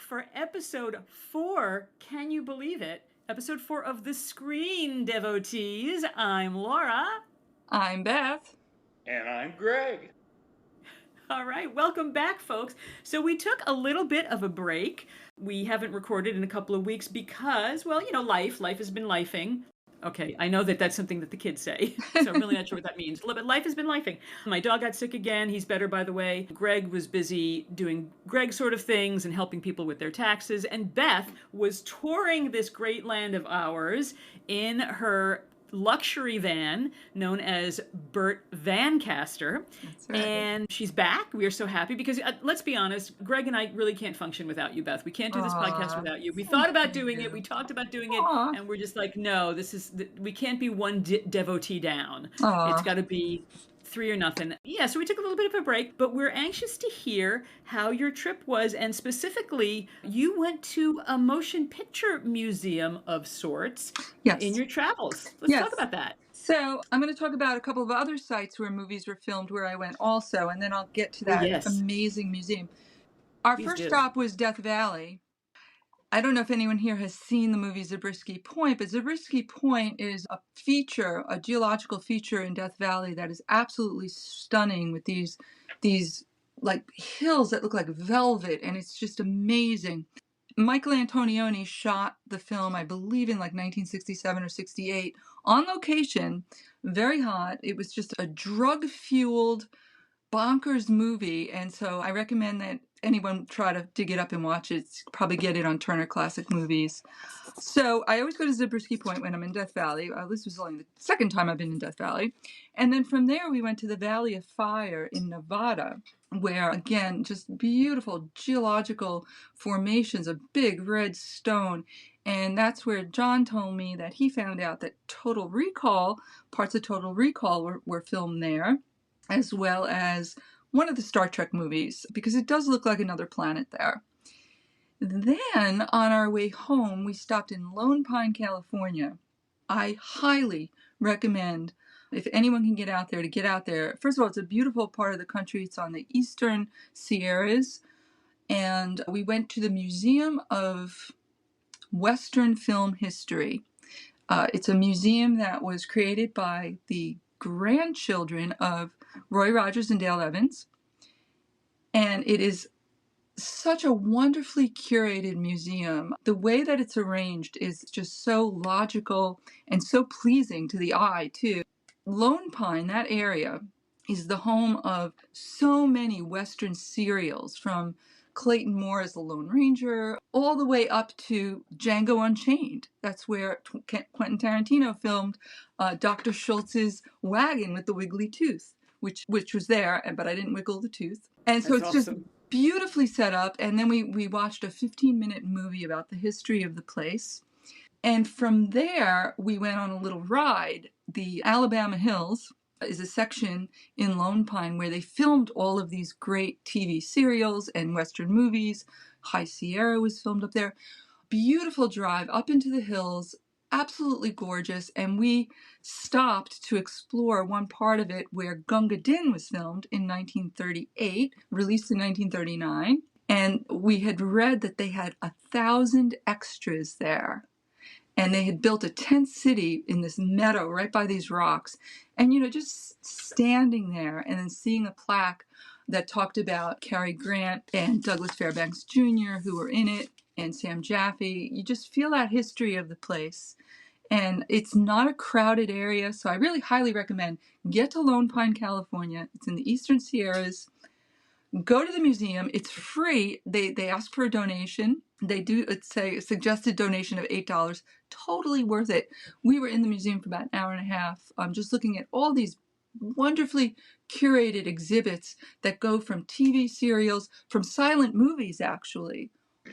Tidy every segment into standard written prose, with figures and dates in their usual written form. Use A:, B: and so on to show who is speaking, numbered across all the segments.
A: for episode 4. Can you believe it? Episode 4 of The Screen Devotees. I'm Laura.
B: I'm Beth.
C: And I'm Greg.
A: All right, welcome back, folks. So we took a little bit of a break. We haven't recorded in a couple of weeks because, well, life has been lifing. Okay, I know that that's something that the kids say, so I'm really not sure what that means. But life has been lifing. My dog got sick again. He's better, by the way. Greg was busy doing Greg sort of things and helping people with their taxes. And Beth was touring this great land of ours in her luxury van known as Burt Vancaster.
B: That's right.
A: And she's back. We are so happy because let's be honest, Greg and I really can't function without you, Beth. We can't do this podcast without you. We thought about doing it. We talked about doing it, and we're just like, no, we can't be one devotee down. It's got to be 3 or nothing. Yeah, so we took a little bit of a break, but we're anxious to hear how your trip was, and specifically, you went to a motion picture museum of sorts in your travels. Let's talk about that.
B: So I'm going to talk about a couple of other sites where movies were filmed where I went also, and then I'll get to that amazing museum. Our first stop was Death Valley. I don't know if anyone here has seen the movie Zabriskie Point, but Zabriskie Point is a geological feature in Death Valley that is absolutely stunning with these like hills that look like velvet, and it's just amazing. Michael Antonioni shot the film, I believe, in like 1967 or 68 on location, very hot. It was just a drug-fueled, bonkers movie, and so I recommend that anyone try to dig it up and watch it. Probably get it on Turner Classic Movies. So I always go to Zabriskie Point when I'm in Death Valley. This was only the second time I've been in Death Valley. And then from there we went to the Valley of Fire in Nevada, where, again, just beautiful geological formations of big red stone. And that's where John told me that he found out that parts of Total Recall were filmed there, as well as one of the Star Trek movies, because it does look like another planet there. Then, on our way home, we stopped in Lone Pine, California. I highly recommend, if anyone can get out there, to get out there. First of all, it's a beautiful part of the country. It's on the eastern Sierras. And we went to the Museum of Western Film History. It's a museum that was created by the grandchildren of Roy Rogers and Dale Evans. And it is such a wonderfully curated museum. The way that it's arranged is just so logical and so pleasing to the eye, too. Lone Pine, that area, is the home of so many Western serials, from Clayton Moore as the Lone Ranger, all the way up to Django Unchained. That's where Quentin Tarantino filmed Dr. Schultz's wagon with the wiggly tooth, which was there, but I didn't wiggle the tooth. And so it's awesome. Just beautifully set up. And then we watched a 15-minute movie about the history of the place. And from there, we went on a little ride. The Alabama Hills is a section in Lone Pine where they filmed all of these great TV serials and Western movies. High Sierra was filmed up there. Beautiful drive up into the hills, absolutely gorgeous. And we stopped to explore one part of it where Gunga Din was filmed in 1938, released in 1939. And we had read that they had 1,000 extras there. And they had built a tent city in this meadow right by these rocks. And, just standing there and then seeing a plaque that talked about Cary Grant and Douglas Fairbanks Jr., who were in it, and Sam Jaffe. You just feel that history of the place. And it's not a crowded area, so I really highly recommend get to Lone Pine, California. It's in the Eastern Sierras. Go to the museum. It's free. They ask for a donation. They do say a suggested donation of $8. Totally worth it. We were in the museum for about an hour and a half, just looking at all these wonderfully curated exhibits that go from TV serials, from silent movies actually,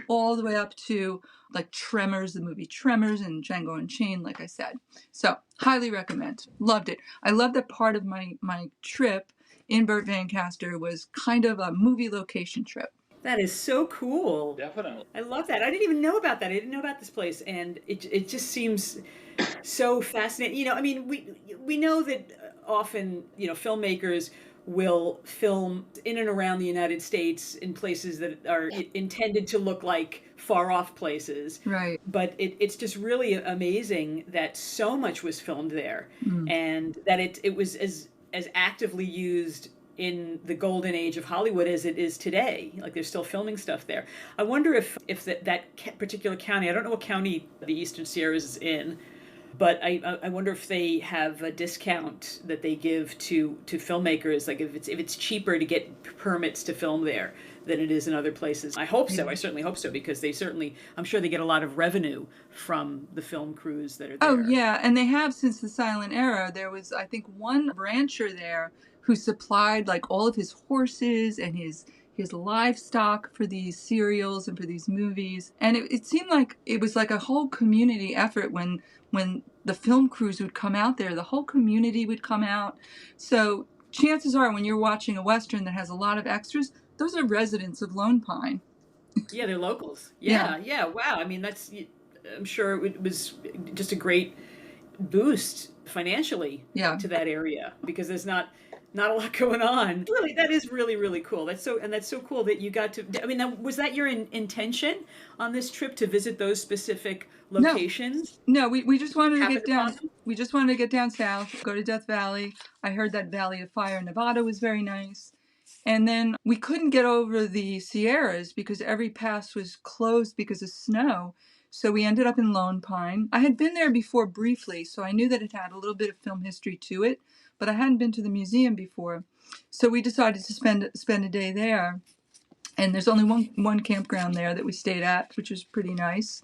B: all the way up to like Tremors, the movie Tremors, and Django Unchained, like I said. So highly recommend. Loved it. I love that part of my trip in Burt Vancaster was kind of a movie location trip.
A: That is so cool.
C: Definitely.
A: I love that. I didn't even know about that. I didn't know about this place, and it just seems so fascinating. We know that often, filmmakers will film in and around the United States in places that are intended to look like far off places.
B: Right.
A: But it's just really amazing that so much was filmed there, and that it was as actively used in the golden age of Hollywood as it is today. Like they're still filming stuff there. I wonder if that particular county, I don't know what county the Eastern Sierras is in, but I wonder if they have a discount that they give to filmmakers, like if it's cheaper to get permits to film there than it is in other places. I hope so. I certainly hope so, because I'm sure they get a lot of revenue from the film crews that are there.
B: Oh yeah, and they have since the silent era. There was, I think, one rancher there who supplied like all of his horses and his livestock for these serials and for these movies. And it seemed like it was like a whole community effort when the film crews would come out there. The whole community would come out. So chances are when you're watching a Western that has a lot of extras, those are residents of Lone Pine.
A: Yeah, they're locals. Yeah. Wow. I mean, I'm sure it was just a great boost financially to that area, because there's not a lot going on. Really, that is really, really cool. That's so cool that you got to, I mean, was that your intention on this trip, to visit those specific locations?
B: No, we just wanted to get down. We just wanted to get down south, go to Death Valley. I heard that Valley of Fire in Nevada was very nice. And then we couldn't get over the Sierras because every pass was closed because of snow. So we ended up in Lone Pine. I had been there before briefly, so I knew that it had a little bit of film history to it, but I hadn't been to the museum before. So we decided to spend a day there. And there's only one campground there that we stayed at, which was pretty nice.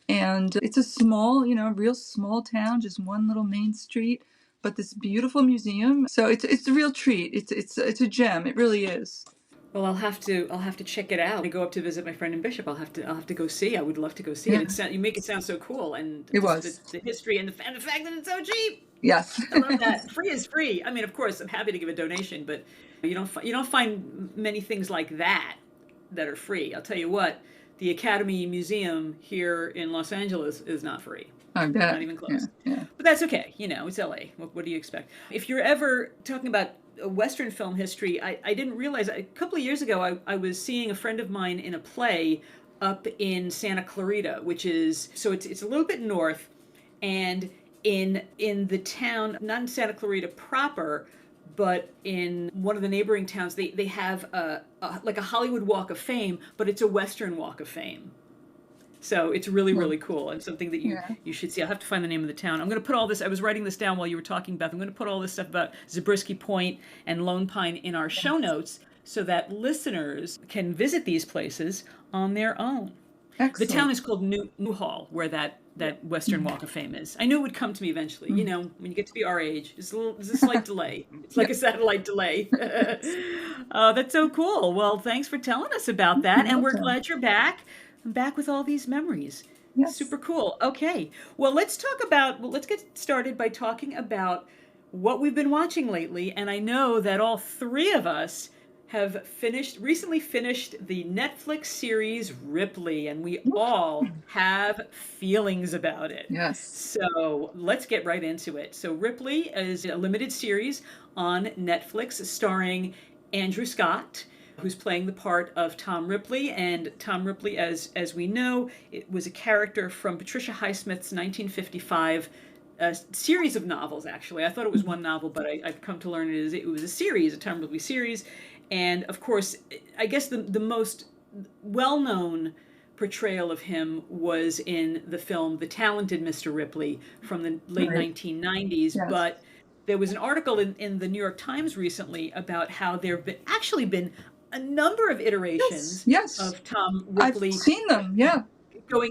B: And it's a small, real small town, just one little main street, but this beautiful museum. So it's a real treat. It's a gem. It really is.
A: Well, I'll have to check it out. I go up to visit my friend in Bishop. I'll have to go see. I would love to go see it. You make it sound so cool, and
B: it was
A: the history and the fact that it's so cheap.
B: Yes,
A: I love that. Free is free. I mean, of course, I'm happy to give a donation, but you don't find many things like that are free. I'll tell you what, the Academy Museum here in Los Angeles is not free.
B: I bet.
A: Not even close.
B: Yeah.
A: But that's okay. It's LA. What do you expect? If you're ever talking about Western film history, I didn't realize, a couple of years ago, I was seeing a friend of mine in a play up in Santa Clarita, which is, so it's a little bit north, and in the town, not in Santa Clarita proper, but in one of the neighboring towns, they have like a Hollywood Walk of Fame, but it's a Western Walk of Fame. So it's really, really cool, and something that you should see. I'll have to find the name of the town. I'm going to put all this, I was writing this down while you were talking, Beth. I'm going to put all this stuff about Zabriskie Point and Lone Pine in our show notes so that listeners can visit these places on their own.
B: Excellent.
A: The town is called Newhall, where that Western Walk of Fame is. I knew it would come to me eventually. When you get to be our age, there's a slight delay. It's like a satellite delay. That's so cool. Well, thanks for telling us about that, and we're glad you're back. I'm back with all these memories.
B: Yes.
A: Super cool. Okay. Well, let's get started by talking about what we've been watching lately. And I know that all three of us have recently finished the Netflix series Ripley, and we all have feelings about it.
B: Yes.
A: So let's get right into it. So Ripley is a limited series on Netflix starring Andrew Scott, who's playing the part of Tom Ripley. And Tom Ripley, as we know, it was a character from Patricia Highsmith's 1955 series of novels, actually. I thought it was one novel, but I've come to learn it was a series, a Tom Ripley series. And, of course, I guess the most well-known portrayal of him was in the film The Talented Mr. Ripley from the late 1990s. Yes. But there was an article in the New York Times recently about how there have actually been a number of iterations of Tom Ripley.
B: I've seen them,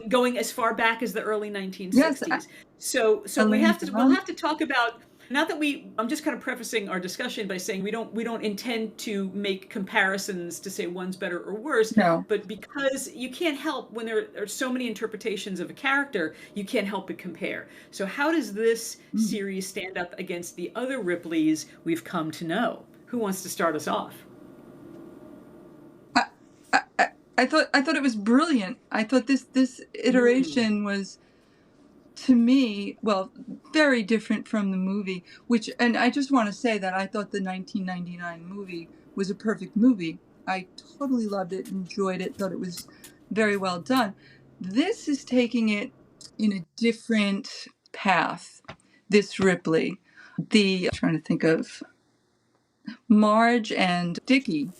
A: going as far back as the early 1960s. Yes, so we'll have to talk about, not that I'm just kind of prefacing our discussion by saying we don't intend to make comparisons to say one's better or worse.
B: No.
A: But because you can't help, when there are so many interpretations of a character, you can't help but compare. So how does this series stand up against the other Ripleys we've come to know? Who wants to start us off?
B: I thought it was brilliant. I thought this iteration was to me, well, very different from the movie, and I just want to say that I thought the 1999 movie was a perfect movie. I totally loved it, enjoyed it, thought it was very well done. This is taking it in a different path, this Ripley. I'm trying to think of Marge and Dickie.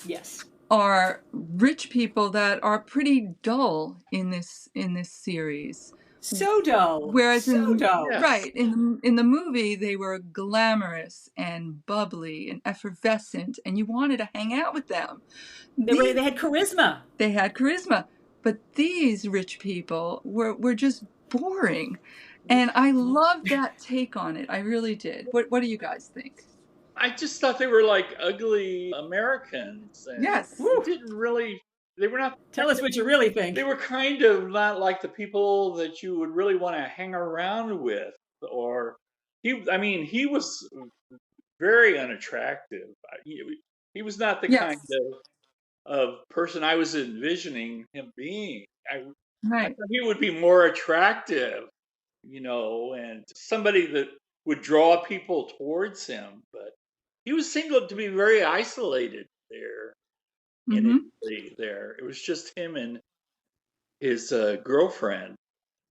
A: Yes.
B: Are rich people that are pretty dull in this series.
A: So dull.
B: Whereas
A: dull.
B: Right, in the movie they were glamorous and bubbly and effervescent, and you wanted to hang out with them.
A: They had charisma.
B: They had charisma, but these rich people were just boring, and I loved that take on it. I really did. What do you guys think?
C: I just thought they were like ugly Americans. And
B: yes.
C: They were not.
A: Tell us what you really think.
C: They were kind of not like the people that you would really want to hang around with. He was very unattractive. He was not the kind of person I was envisioning him being. I thought he would be more attractive, and somebody that would draw people towards him. But he seemed to be very isolated there. There, it was just him and his girlfriend.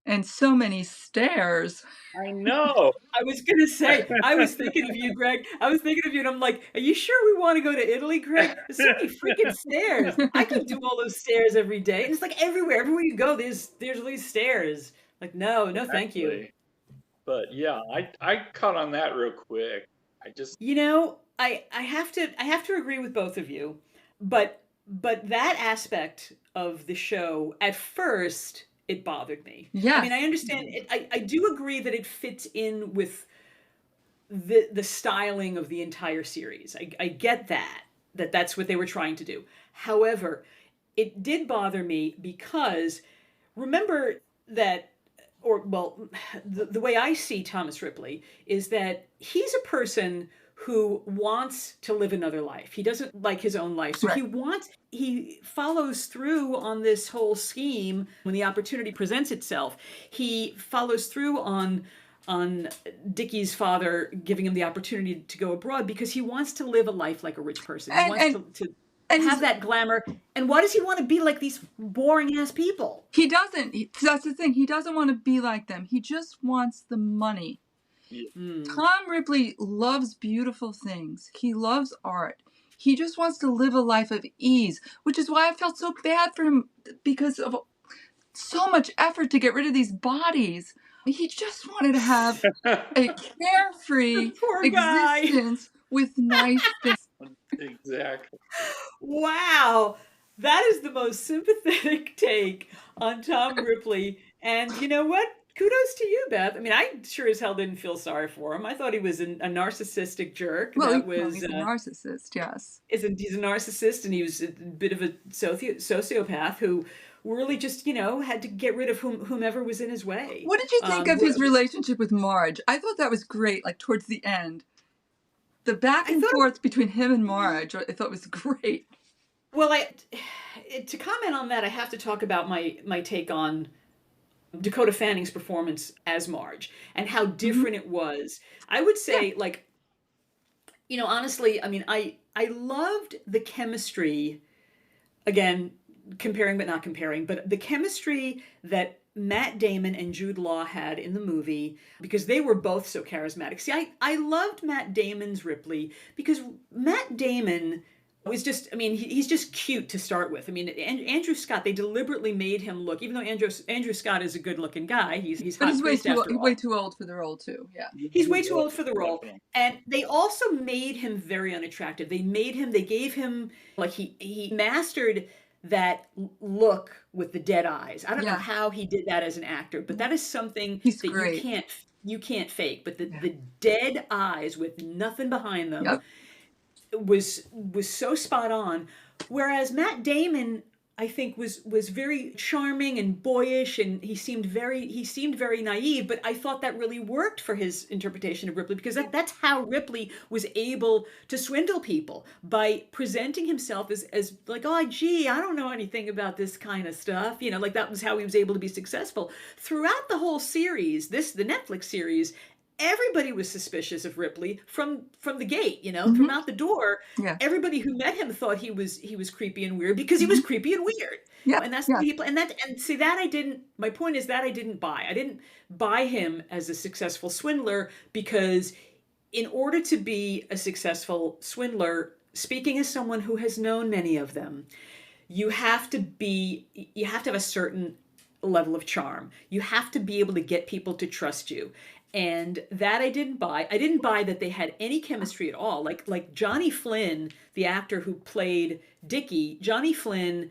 B: And so many stairs.
C: I know.
A: I was going to say, I was thinking of you, Greg. I was thinking of you, and I'm like, are you sure we want to go to Italy, Greg? There's so many freaking stairs. I could do all those stairs every day. And it's like everywhere you go, there's these stairs. Like, no, thank you.
C: But yeah, I caught on that real quick.
A: I have to agree with both of you, but that aspect of the show at first, it bothered me.
B: Yeah.
A: I mean, I understand it. I do agree that it fits in with the styling of the entire series. I get that's what they were trying to do. However, it did bother me because remember that, the way I see Thomas Ripley is that he's a person who wants to live another life. He doesn't like his own life. So he follows through on this whole scheme when the opportunity presents itself. He follows through on Dickie's father giving him the opportunity to go abroad because he wants to live a life like a rich person. He wants to have that glamour. And why does he want to be like these boring ass people?
B: He doesn't. That's the thing. He doesn't want to be like them. He just wants the money. Tom Ripley loves beautiful things. He loves art. He just wants to live a life of ease, which is why I felt so bad for him because of so much effort to get rid of these bodies. He just wanted to have a carefree existence with nice things.
C: Exactly.
A: Wow. That is the most sympathetic take on Tom Ripley. And you know what? Kudos to you, Beth. I mean, I sure as hell didn't feel sorry for him. I thought he was a narcissistic jerk.
B: Well, he's a narcissist, yes.
A: He's a narcissist, and he was a bit of a sociopath who really just, had to get rid of whomever was in his way.
B: What did you think of his relationship with Marge? I thought that was great, like towards the end. The back and forth between him and Marge, I thought was great.
A: Well, to comment on that, I have to talk about my take on Dakota Fanning's performance as Marge and how different it was. I would say, honestly, I mean, I loved the chemistry, again, comparing but not comparing, but the chemistry that Matt Damon and Jude Law had in the movie because they were both so charismatic. See, I loved Matt Damon's Ripley because Matt Damon was just, I mean, he's just cute to start with. I mean, Andrew Scott, they deliberately made him look, even though Andrew Scott is a good-looking guy, he's
B: way too old for the role, too, yeah.
A: He's way too old for the role. And they also made him very unattractive. They gave him, he mastered that look with the dead eyes. I don't know how he did that as an actor, but that is something you can't fake. But the dead eyes with nothing behind them was so spot on. Whereas Matt Damon I think was very charming and boyish, and he seemed very naive, but I thought that really worked for his interpretation of Ripley, because that's how Ripley was able to swindle people, by presenting himself as like, oh gee, I don't know anything about this kind of stuff, like that was how he was able to be successful throughout the whole series, the Netflix series. Everybody was suspicious of Ripley from the gate, from out the door.
B: Yeah.
A: Everybody who met him thought he was creepy and weird, because he was creepy and weird.
B: Yeah.
A: And that's the people, and see, that I didn't, my point is that I didn't buy him as a successful swindler, because in order to be a successful swindler, speaking as someone who has known many of them, you have to have a certain level of charm. You have to be able to get people to trust you. And that I didn't buy. I didn't buy that they had any chemistry at all. Like Johnny Flynn, the actor who played Dickie, Johnny Flynn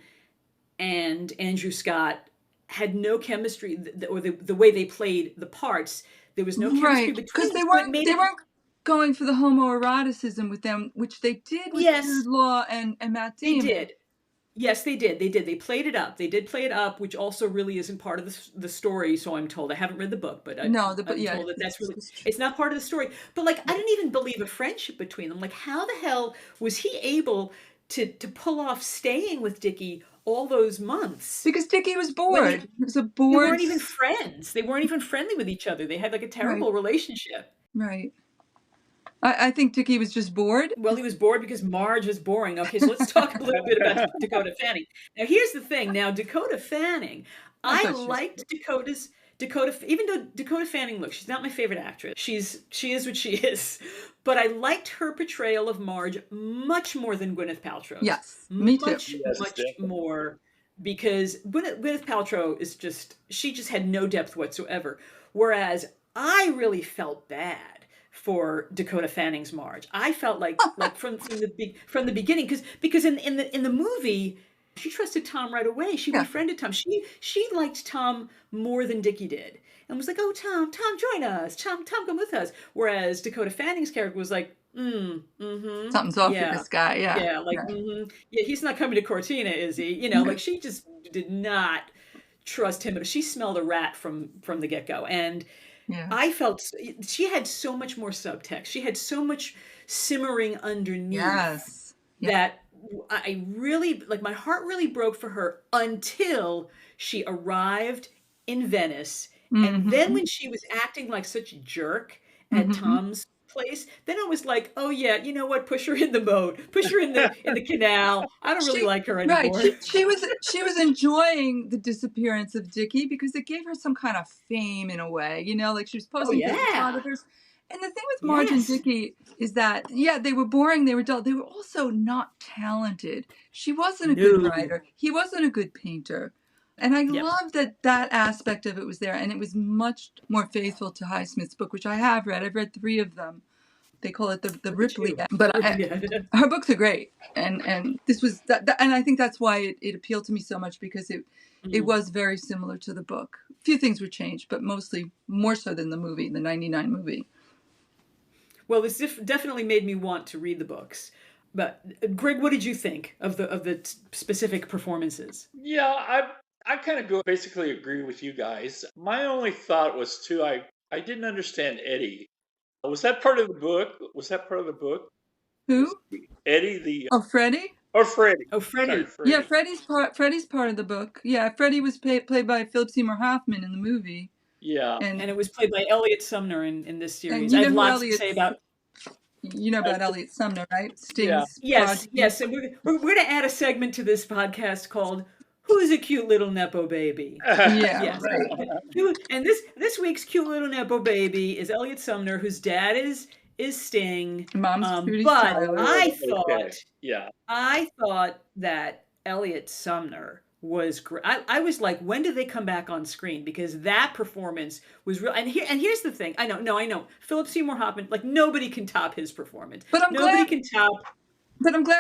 A: and Andrew Scott had no chemistry, or the way they played the parts, there was no chemistry between them.
B: Because they weren't going for the homoeroticism with them, which they did with Jude Law and Matt Damon.
A: They did. Yes, they did. They played it up. They did play it up, which also really isn't part of the story. So I'm told. I haven't read the book, but I'm told that that's really, it's not part of the story. But like, I didn't even believe a friendship between them. Like, how the hell was he able to pull off staying with Dickie all those months?
B: Because Dickie was bored. He was a bored.
A: They weren't even friends. They weren't even friendly with each other. They had like a terrible relationship.
B: Right. I think Dickie was just bored.
A: Well, he was bored because Marge was boring. Okay, so let's talk a little bit about Dakota Fanning. Now, here's the thing. Now, Dakota Fanning, I liked Dakota, even though Dakota Fanning, look, she's not my favorite actress. She is what she is. But I liked her portrayal of Marge much more than Gwyneth Paltrow.
B: Yes, me too.
A: Much more, because Gwyneth Paltrow she just had no depth whatsoever. Whereas I really felt bad for Dakota Fanning's Marge. I felt like from the beginning, because in the movie, she trusted Tom right away. She befriended Tom. She liked Tom more than Dickie did, and was like, "Oh, Tom, join us. Tom, come with us." Whereas Dakota Fanning's character was like,
B: something's off with this guy.
A: He's not coming to Cortina, is he? Like, she just did not trust him. She smelled a rat from the get-go, and I felt she had so much more subtext. She had so much simmering underneath that I really, like, my heart really broke for her until she arrived in Venice. And then when she was acting like such a jerk at Tom's place, then I was like, oh yeah, you know what? Push her in the boat. Push her in the canal. I don't really like her anymore.
B: Right. She was enjoying the disappearance of Dickie because it gave her some kind of fame in a way, like she was posting photographers. And the thing with Marge and Dickie is that, they were boring, they were dull, they were also not talented. She wasn't a good writer. He wasn't a good painter. And I loved that aspect of it was there. And it was much more faithful to Highsmith's book, which I have read. I've read 3 of them. They call it the Ripley. But her books are great. And this was that, and I think that's why it appealed to me so much, because it was very similar to the book. A few things were changed, but mostly more so than the movie, the 99 movie.
A: Well, this definitely made me want to read the books. But Greg, what did you think of the specific performances?
C: Yeah, I kind of basically agree with you guys. My only thought was too, I didn't understand Eddie. Was that part of the book?
B: Who?
C: Eddie,
B: Freddie?
C: Or Freddie.
A: Oh, Freddie.
C: Sorry, Freddie.
B: Yeah, Freddie's part of the book. Yeah, Freddie was played by Philip Seymour Hoffman in the movie.
C: Yeah.
A: And it was played by Elliot Sumner in this series. I have lots to say about...
B: You know about Elliot Sumner, right? Sting's
A: Yes. And we're going to add a segment to this podcast called "Who's a Cute Little Nepo Baby?"
B: Right.
A: And this week's cute little Nepo baby is Elliot Sumner, whose dad is Sting.
B: Mom's
A: but I thought that Elliot Sumner was great. I was like, when do they come back on screen? Because that performance was real. And here's the thing. I know. Philip Seymour Hoffman, like, nobody can top his performance.
B: But I'm glad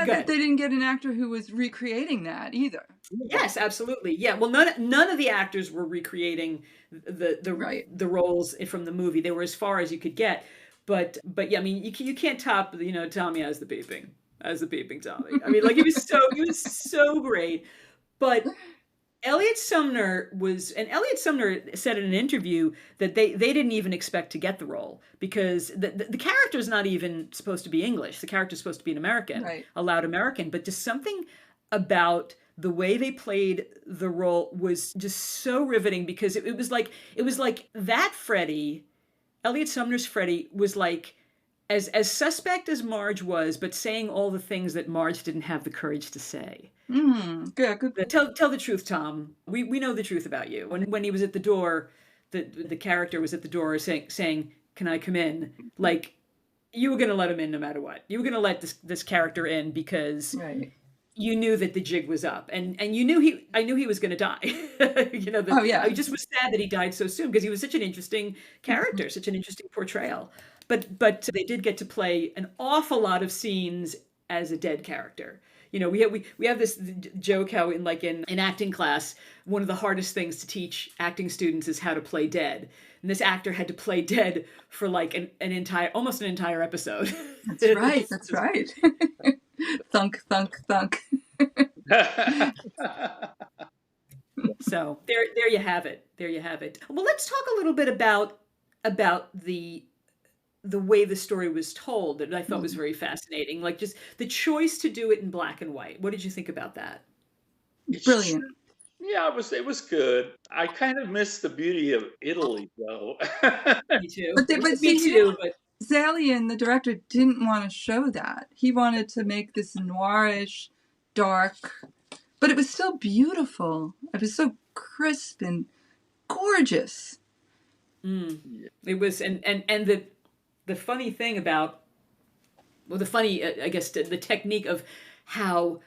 A: that
B: they didn't get an actor who was recreating that either.
A: Yes, absolutely. Yeah. Well, none of the actors were recreating the roles from the movie. They were as far as you could get. But yeah, I mean, you can't top Tommy as the peeping Tommy. I mean, like, he was so great. But Elliot Sumner said in an interview that they didn't even expect to get the role because the character is not even supposed to be English. The character is supposed to be an American,
B: right.
A: A loud American, but just something about the way they played the role was just so riveting because it was like that Freddie, Elliot Sumner's Freddie, was like as suspect as Marge was, but saying all the things that Marge didn't have the courage to say.
B: Good.
A: Tell the truth, Tom. We know the truth about you. When he was at the door, the character was at the door saying, "Can I come in?" Like you were going to let him in no matter what. You were going to let this character in because you knew that the jig was up, and I knew he was going to die. I just was sad that he died so soon because he was such an interesting character, such an interesting portrayal. But they did get to play an awful lot of scenes as a dead character. We have this joke how in acting class, one of the hardest things to teach acting students is how to play dead. And this actor had to play dead for like almost an entire episode.
B: That's right. That's right. Thunk, thunk, thunk.
A: So there you have it. There you have it. Well, let's talk a little bit about the way the story was told that I thought was very fascinating. Like just the choice to do it in black and white. What did you think about that?
B: Brilliant.
C: Yeah, it was good. I kind of missed the beauty of Italy, though.
A: Me too.
B: But Zalian, the director, didn't want to show that. He wanted to make this noirish, dark, but it was still beautiful. It was so crisp and gorgeous.
A: It was, and the funny thing about, well, the funny, I guess, the technique of how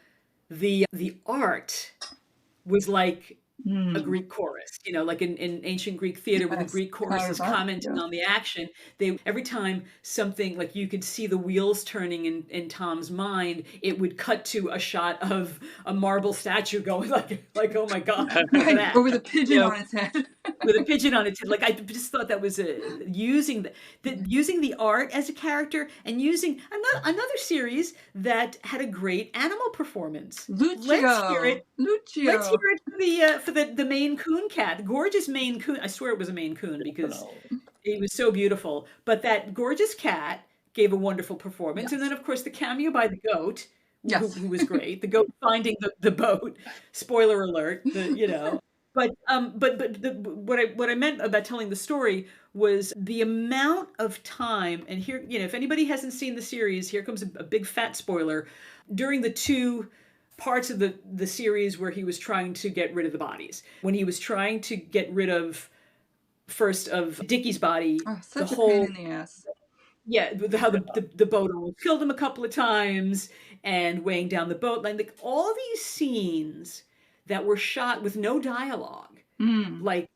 A: the art was like a Greek chorus, like in ancient Greek theater where the Greek chorus is commenting on the action. Every time something, like you could see the wheels turning in Tom's mind, it would cut to a shot of a marble statue going like oh my God, look at that.
B: Or with a pigeon on its head.
A: With a pigeon on its head. Like I just thought that was using the art as a character and using another series that had a great animal performance.
B: Lucio.
A: Let's hear it.
B: Lucio.
A: Let's hear it for the Maine Coon cat, gorgeous Maine Coon. I swear it was a Maine Coon because he was so beautiful. But that gorgeous cat gave a wonderful performance, and then of course the cameo by the goat, who was great. The goat finding the boat. Spoiler alert. But what I meant about telling the story was the amount of time, and here, if anybody hasn't seen the series, here comes a big fat spoiler. During the two parts of the series where he was trying to get rid of the bodies, when he was trying to get rid of first of Dickie's body,
B: such a pain in the ass.
A: Yeah, how the boat almost killed him a couple of times, and weighing down the boat, like all these scenes that were shot with no dialogue, like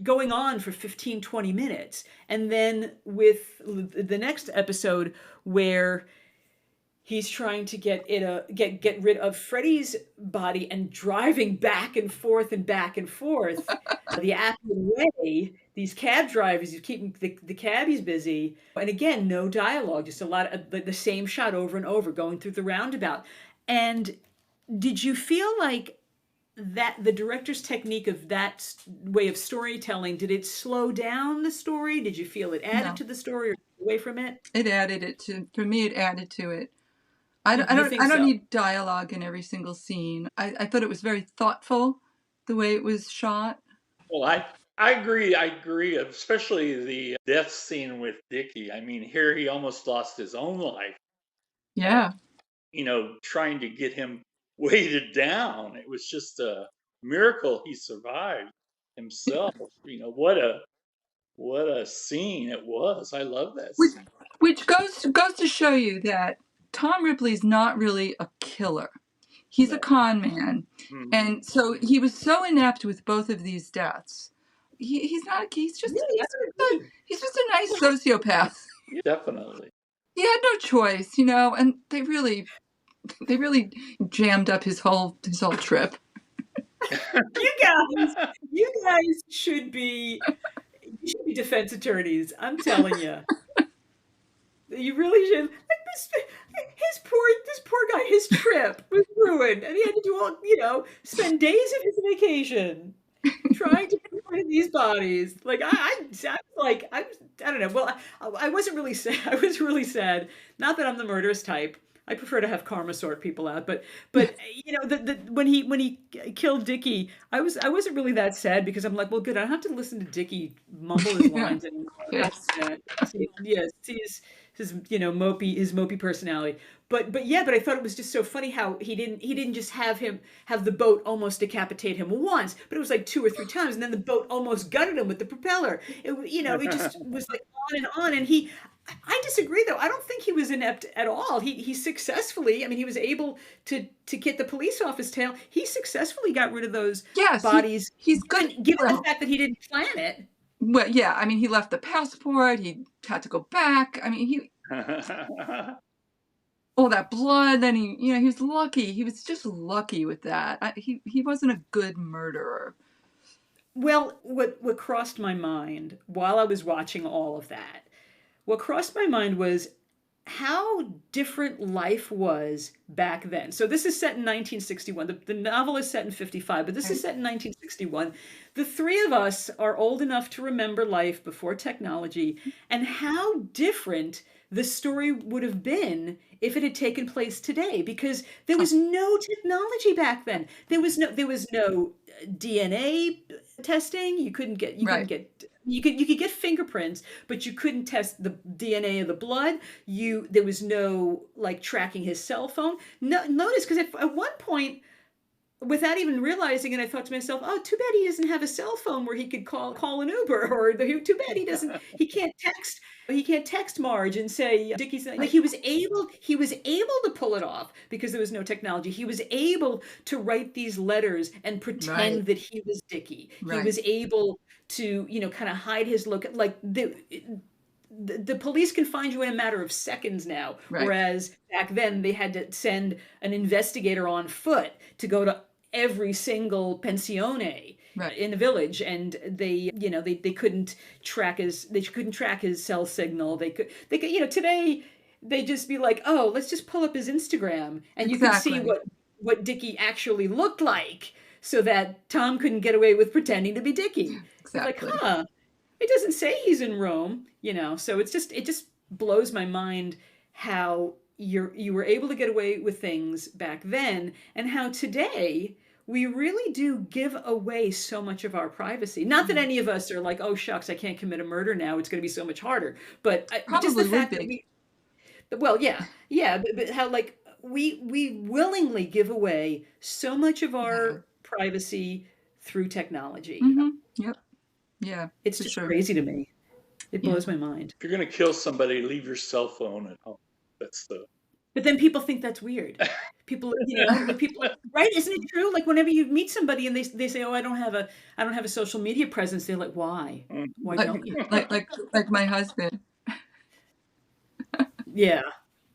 A: going on for 15, 20 minutes. And then with the next episode where he's trying to get rid of Freddie's body and driving back and forth the Appian Way, these cab drivers, he's keeping the cabbies busy. And again, no dialogue, just a lot of the same shot over and over going through the roundabout. And did you feel like that the director's technique of that way of storytelling, did it slow down the story? Did you feel it added to the story or away from it?
B: It added it to, for me, it added to it. I don't need dialogue in every single scene. I thought it was very thoughtful, the way it was shot.
C: Well, I agree, especially the death scene with Dickie. I mean, here he almost lost his own life.
B: Yeah.
C: Trying to get him weighted down. It was just a miracle he survived himself. What a scene it was. I love that scene.
B: Which goes to show you that Tom Ripley's not really a killer. He's a con man. Mm-hmm. And so he was so inept with both of these deaths. He's just a nice sociopath.
C: Yeah, definitely.
B: He had no choice, and they really jammed up his whole trip.
A: You guys should be defense attorneys. I'm telling you. You really should. this poor guy, his trip was ruined, and he had to do all, spend days of his vacation trying to find these bodies. Like I was like, I don't know. Well, I wasn't really sad. I was really sad. Not that I'm the murderous type. I prefer to have karma sort people out, but when he killed Dickie, I wasn't really that sad because I'm like, well, good, I don't have to listen to Dickie mumble his lines anymore.
B: Yes.
A: See his mopey personality. But I thought it was just so funny how he didn't just have the boat almost decapitate him once, but it was like 2 or 3 times, and then the boat almost gutted him with the propeller. It just was like on, and I disagree, though. I don't think he was inept at all. He successfully, I mean, he was able to get the police off his tail. He successfully got rid of those bodies.
B: He's good.
A: Given the fact that he didn't plan it.
B: Well, yeah, I mean, he left the passport. He had to go back. I mean, all that blood. Then he was lucky. He was just lucky with that. He wasn't a good murderer.
A: Well, what crossed my mind while I was watching all of that, what crossed my mind was how different life was back then. So this is set in 1961. The novel is set in 55, but this is set in 1961. The three of us are old enough to remember life before technology, and how different the story would have been if it had taken place today, because there was no technology back then. There was no DNA testing. You could get fingerprints, but you couldn't test the DNA of the blood. There was no like tracking his cell phone. No, notice, because at one point, without even realizing it, I thought to myself, "Oh, too bad he doesn't have a cell phone where he could call an Uber, or too bad he can't text Marge and say Dickie's." Like he was able to pull it off because there was no technology. He was able to write these letters and pretend that he was Dickie. He was able to kind of hide his look. Like the police can find you in a matter of seconds now, whereas back then they had to send an investigator on foot to go to every single pensione in the village, and they couldn't track his cell signal. They could today they just be like, oh, let's just pull up his Instagram, and you can see what Dickie actually looked like, so that Tom couldn't get away with pretending to be Dickie.
B: Exactly.
A: Like, it doesn't say he's in Rome, so it just blows my mind how you were able to get away with things back then, and how today we really do give away so much of our privacy. Not that any of us are like, oh shucks, I can't commit a murder now, it's going to be so much harder. But just the fact that but how like we willingly give away so much of our privacy through technology.
B: Mm-hmm. Yep. Yeah.
A: It's just crazy to me. It blows my mind.
C: If you're going to kill somebody, leave your cell phone at home.
A: But then people think that's weird. People, right? Isn't it true? Like whenever you meet somebody and they say, "Oh, I don't have a social media presence," they're like, "Why? Why don't you?"
B: Like my husband.
A: Yeah.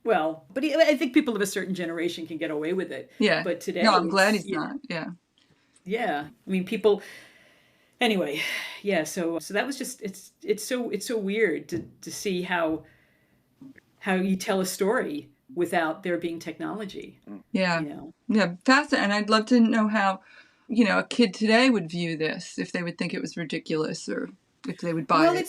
A: Well, but I think people of a certain generation can get away with it.
B: Yeah.
A: But today,
B: no, I'm glad he's not. Yeah.
A: Yeah. I mean, people. Anyway, yeah. So that was just it's so weird to see how you tell a story without there being technology.
B: Yeah. Yeah. Fascinating. And I'd love to know how, a kid today would view this, if they would think it was ridiculous or if they would buy it.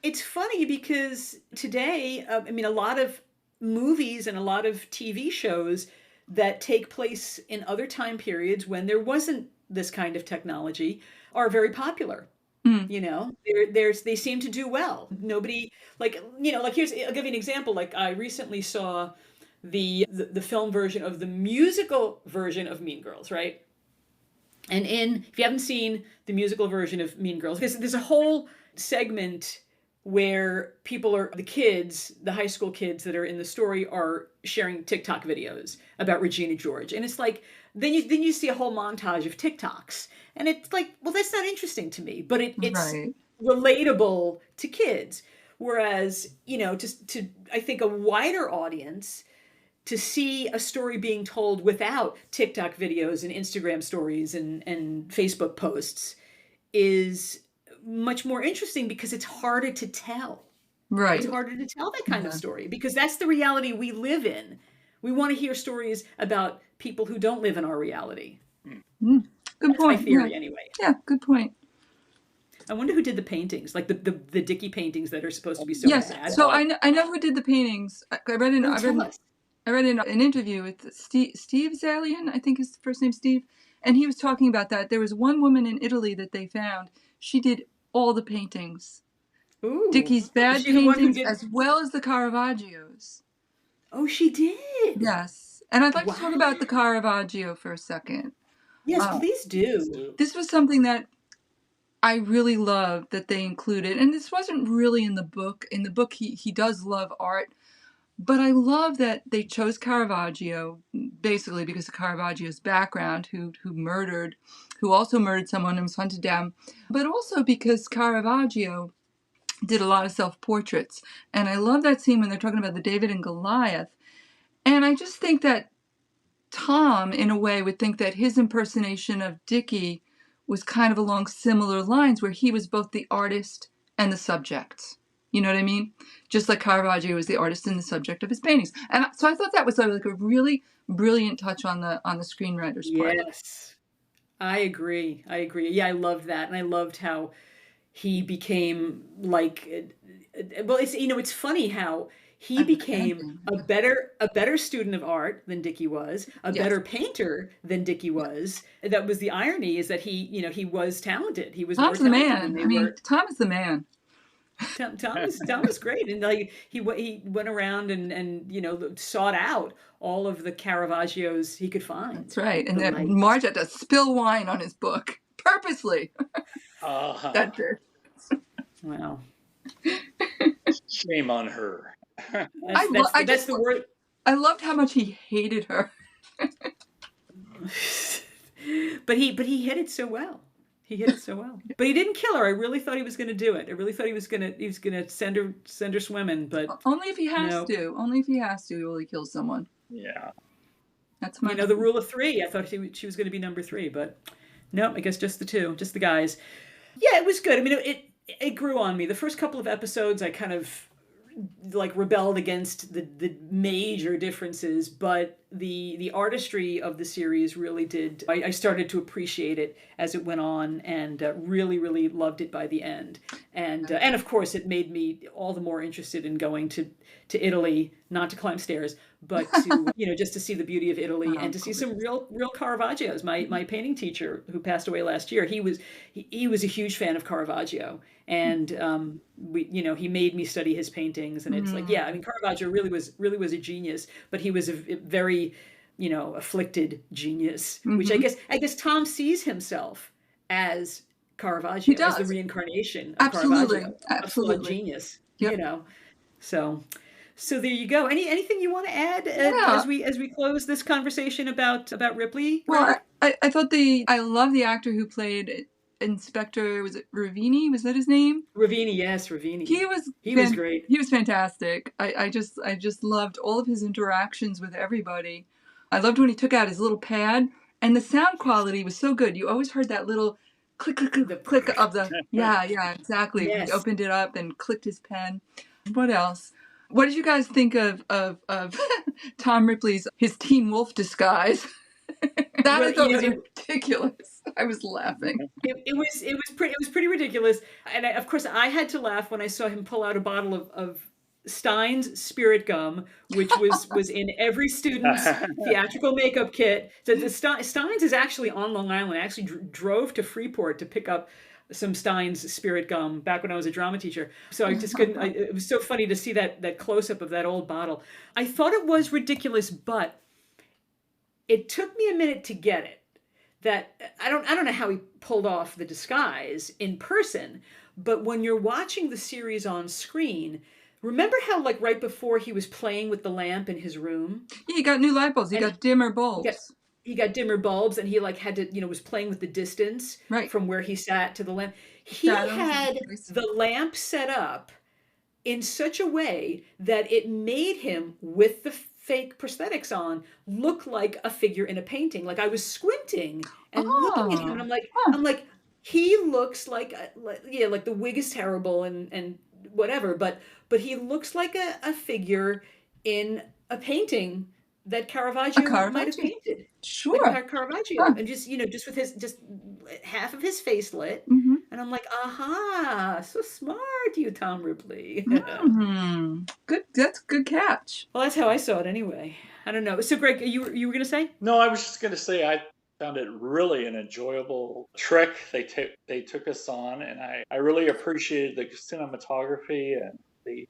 A: It's funny because today, I mean, a lot of movies and a lot of TV shows that take place in other time periods when there wasn't this kind of technology are very popular. They seem to do well. Nobody like I'll give you an example. Like I recently saw the film version of the musical version of Mean Girls, right? And if you haven't seen the musical version of Mean Girls, there's a whole segment where the high school kids that are in the story are sharing TikTok videos about Regina George. And it's like, then you see a whole montage of TikToks. And it's like, well, that's not interesting to me, but it's relatable to kids. Whereas, just to, I think, a wider audience, to see a story being told without TikTok videos and Instagram stories and Facebook posts is much more interesting because it's harder to tell.
B: Right.
A: It's harder to tell that kind of story because that's the reality we live in. We want to hear stories about people who don't live in our reality.
B: Good
A: That's
B: point.
A: my theory, anyway.
B: Yeah, good point.
A: I wonder who did the paintings, like the Dickie paintings that are supposed to be so bad.
B: Yes, so I know who did the paintings. I read in an interview with Steve Zalian, I think his first name Steve, and he was talking about that. There was one woman in Italy that they found. She did all the paintings.
A: Ooh.
B: Dickie's bad paintings as well as the Caravaggios.
A: Oh, she did?
B: Yes. And I'd like to talk about the Caravaggio for a second.
A: Yes, please do.
B: This was something that I really loved that they included. And this wasn't really in the book. In the book, he does love art. But I love that they chose Caravaggio, basically because of Caravaggio's background, who also murdered someone and was hunted down. But also because Caravaggio did a lot of self-portraits. And I love that scene when they're talking about the David and Goliath. And I just think that Tom, in a way, would think that his impersonation of Dickie was kind of along similar lines, where he was both the artist and the subject. You know what I mean? Just like Caravaggio was the artist and the subject of his paintings. And so I thought that was like a really brilliant touch on the screenwriter's part.
A: Yes, I agree. Yeah, I loved that. And I loved how he became like, well, it's funny how he became a better student of art than Dickie was, a better painter than Dickie was. That was the irony, is that he was talented. He was
B: Tom's
A: more
B: the
A: talented
B: man. Tom is the man.
A: Tom was great, and like he went around and sought out all of the Caravaggios he could find.
B: That's right, and then Marge had to spill wine on his book purposely. That's it.
A: Wow.
C: Shame on her.
A: That's the word.
B: I loved how much he hated her.
A: But he hit it so well. But he didn't kill her. I really thought he was going to do it. I really thought he was going to send her swimming. But
B: only if he has to. Only if he has to will he kill someone.
C: Yeah.
B: That's my.
A: The rule of three. I thought she was going to be number 3, but no. I guess just the two, just the guys. Yeah, it was good. I mean, it grew on me. The first couple of episodes, I kind of like rebelled against the major differences, but the artistry of the series really did. I started to appreciate it as it went on, and really, really loved it by the end. And of course, it made me all the more interested in going to Italy, not to climb stairs, but to just to see the beauty of Italy and to see some real Caravaggios. My painting teacher, who passed away last year, he was a huge fan of Caravaggio, and he made me study his paintings. And it's like, yeah, I mean, Caravaggio really was a genius, but he was a very afflicted genius, which I guess Tom sees himself as Caravaggio, as the reincarnation of Caravaggio, a genius. Yep. So there you go. Anything you want to add as we close this conversation about Ripley?
B: Well, I thought I love the actor who played Inspector. Was it Ravini? Was that his name?
A: Ravini, yes, Ravini.
B: He was great. He was fantastic. I just loved all of his interactions with everybody. I loved when he took out his little pad, and the sound quality was so good. You always heard that little click, click, click, click of the yeah, exactly. Yes. He opened it up and clicked his pen. What else? What did you guys think of Tom Ripley's his Teen Wolf disguise? That I thought was ridiculous. I was laughing.
A: It was pretty ridiculous, and of course I had to laugh when I saw him pull out a bottle of Stein's Spirit Gum, which was in every student's theatrical makeup kit. So the Stein's is actually on Long Island. I actually drove to Freeport to pick up some Stein's Spirit Gum back when I was a drama teacher. So I just couldn't. It was so funny to see that close up of that old bottle. I thought it was ridiculous, but it took me a minute to get it. That I don't know how he pulled off the disguise in person, but when you're watching the series on screen, remember how like right before he was playing with the lamp in his room?
B: Yeah, he got new light bulbs. He got dimmer bulbs.
A: He got dimmer bulbs, and he like had to, was playing with the distance from where he sat to the lamp. He had the lamp set up in such a way that it made him, with the fake prosthetics on, look like a figure in a painting. Like I was squinting and looking at him, and I'm like, he looks like like the wig is terrible and whatever, but he looks like a figure in a painting that Caravaggio might have painted.
B: Sure.
A: Like Caravaggio, and just with his just half of his face lit, and I'm like, aha, so smart, you Tom Ripley.
B: Good, that's a good catch.
A: Well, that's how I saw it anyway. I don't know. So, Greg, you were gonna say?
C: No, I was just gonna say I found it really an enjoyable trek they took us on, and I really appreciated the cinematography and the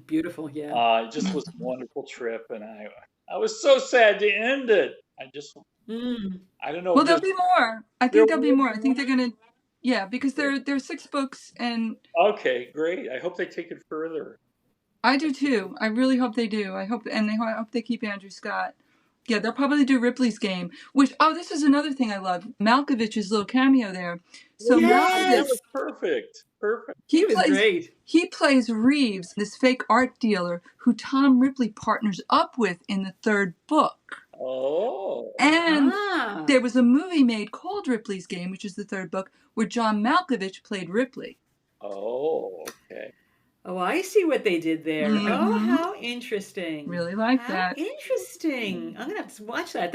A: beautiful, yeah.
C: It just was a wonderful trip, and I was so sad to end it. I just I don't know.
B: Well, there'll be more. I think there'll be more. I think they're gonna, because there are 6 books, and
C: okay, great. I hope they take it further.
B: I do too. I really hope they do. I hope they keep Andrew Scott. Yeah, they'll probably do Ripley's Game, which, this is another thing I love. Malkovich's little cameo there. So
C: Malkovich, that was perfect.
A: He was great.
B: He plays Reeves, this fake art dealer who Tom Ripley partners up with in the 3rd book.
C: Oh.
B: And there was a movie made called Ripley's Game, which is the 3rd book, where John Malkovich played Ripley.
C: Oh, okay.
A: Oh, I see what they did there. Oh, how interesting.
B: Really like that.
A: Interesting. I'm going to have to watch that.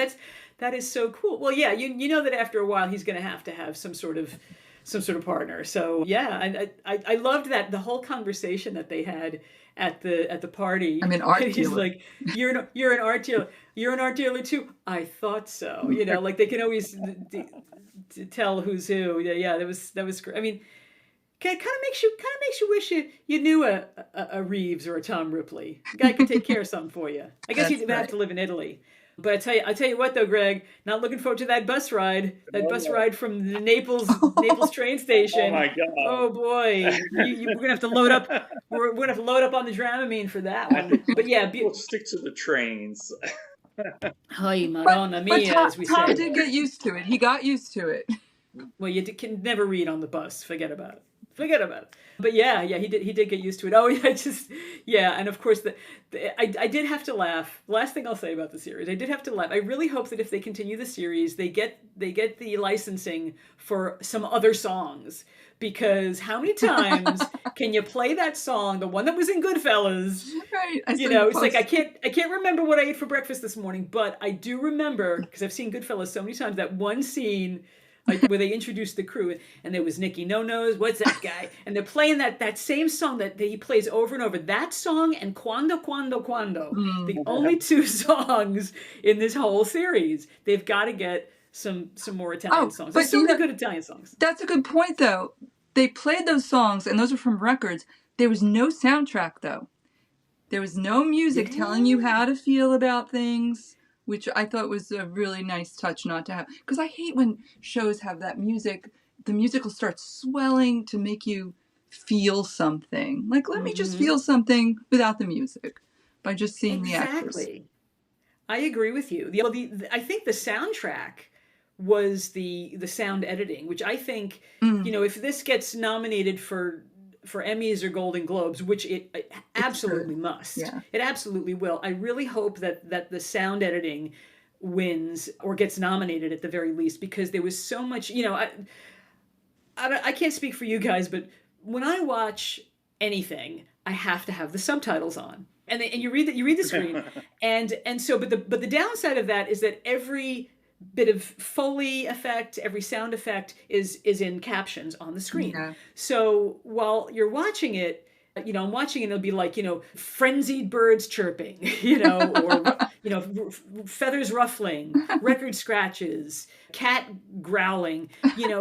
A: That is so cool. Well, yeah, you know that after a while he's going to have some sort of partner. So, yeah, I loved that, the whole conversation that they had at the party.
B: I'm an art dealer.
A: He's like, you're an art dealer. You're an art dealer too. I thought so. Like they can always tell who's who. Yeah, that was great. I mean, kind of makes you wish you knew a Reeves or a Tom Ripley. A guy could take care of something for you. I guess you'd have to live in Italy. But I tell you what though, Greg, not looking forward to that bus ride. That bus ride from the Naples train station.
C: Oh my God!
A: Oh boy, we're gonna have to load up. We're gonna have to load up on the Dramamine for that one. But yeah,
C: we'll stick to the trains.
A: Ay, Madonna mia, as we say.
B: Tom did get used to it. He got used to it.
A: Well, you can never read on the bus. Forget about it. But yeah, he did get used to it. Oh yeah, and of course I did have to laugh. Last thing I'll say about the series, I did have to laugh. I really hope that if they continue the series, they get the licensing for some other songs, because how many times can you play that song, the one that was in Goodfellas?
B: Right.
A: It's like I can't remember what I ate for breakfast this morning, but I do remember, because I've seen Goodfellas so many times, that one scene where they introduced the crew, and there was Nicky No-Nos, what's that guy? And they're playing that same song that he plays over and over. That song and Quando, the only 2 songs in this whole series. They've got to get some more Italian songs. There's so many good Italian songs.
B: That's a good point, though. They played those songs, and those are from records. There was no soundtrack, though. There was no music telling you how to feel about things, which I thought was a really nice touch not to have. Because I hate when shows have that music. The music will start swelling to make you feel something. Like, let me just feel something without the music by just seeing the actors.
A: Exactly. I agree with you. I think the soundtrack was the sound editing, which I think, if this gets nominated for Emmys or Golden Globes, which it absolutely must. Yeah. It absolutely will. I really hope that the sound editing wins or gets nominated at the very least, because there was so much, I can't speak for you guys, but when I watch anything, I have to have the subtitles on. And you read the screen. and so but the downside of that is that every bit of Foley effect, every sound effect is in captions on the screen. Yeah. So while you're watching it, I'm watching it, it'll be like, frenzied birds chirping, or, feathers ruffling, record scratches, cat growling,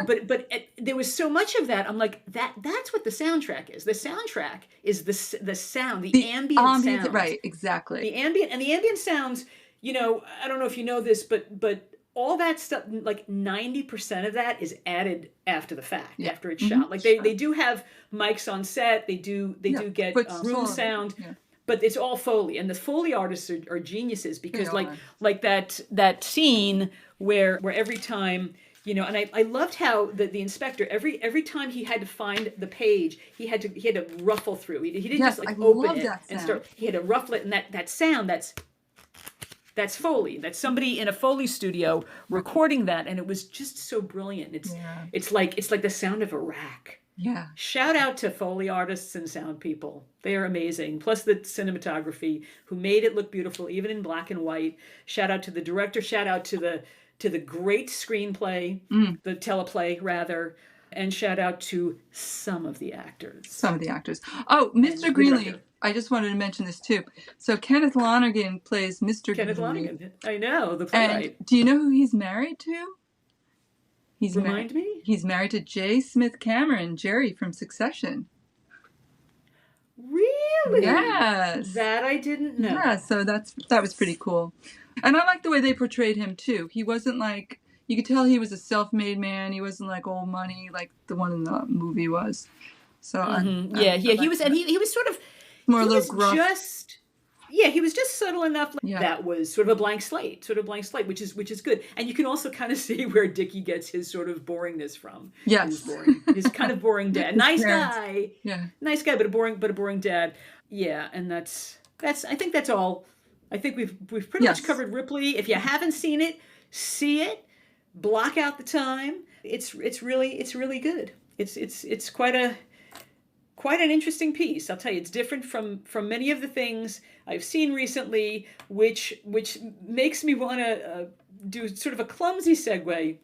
A: but there was so much of that. I'm like, that's what the soundtrack is. The soundtrack is the sound, the ambient sounds.
B: Right, exactly.
A: The ambient sounds, I don't know if you know this, but all that stuff, like 90% of that is added after the fact, after it's shot. Like they do have mics on set, they do get room sound, but it's all Foley, and the Foley artists are geniuses, because like that scene where every time, and I loved how the inspector, every time he had to find the page, he had to ruffle through. He didn't just open it and start. He had to ruffle it, and that sound, that's Foley. That's somebody in a Foley studio recording that, and it was just so brilliant. It's like the sound of a rack.
B: Yeah.
A: Shout out to Foley artists and sound people. They are amazing. Plus the cinematography, who made it look beautiful, even in black and white. Shout out to the director. Shout out to the great screenplay, the teleplay rather, and shout out to some of the actors.
B: Oh, Mr. Greenleaf. I just wanted to mention this too. So Kenneth Lonergan plays Mr.
A: Kenneth
B: Greenleaf.
A: Lonergan. I know, the playwright.
B: And do you know who he's married to?
A: Remind me?
B: He's married to J. Smith Cameron, Jerry from Succession.
A: Really?
B: Yes.
A: That I didn't know.
B: Yeah, so that was pretty cool. And I like the way they portrayed him too. He wasn't like, you could tell he was a self-made man. He wasn't like old money like the one in the movie was. So
A: he was, and he was sort of
B: more a little gruff.
A: He was just subtle enough. That was sort of a blank slate, which is good. And you can also kind of see where Dickie gets his sort of boringness from.
B: Yes,
A: his kind of boring dad. Nice guy, nice guy, but a boring dad. Yeah, and that's. I think that's all. I think we've pretty much covered Ripley. If you haven't seen it, see it. Block out the time. It's really good. It's quite an interesting piece. I'll tell you, it's different from many of the things I've seen recently, which makes me want to do sort of a clumsy segue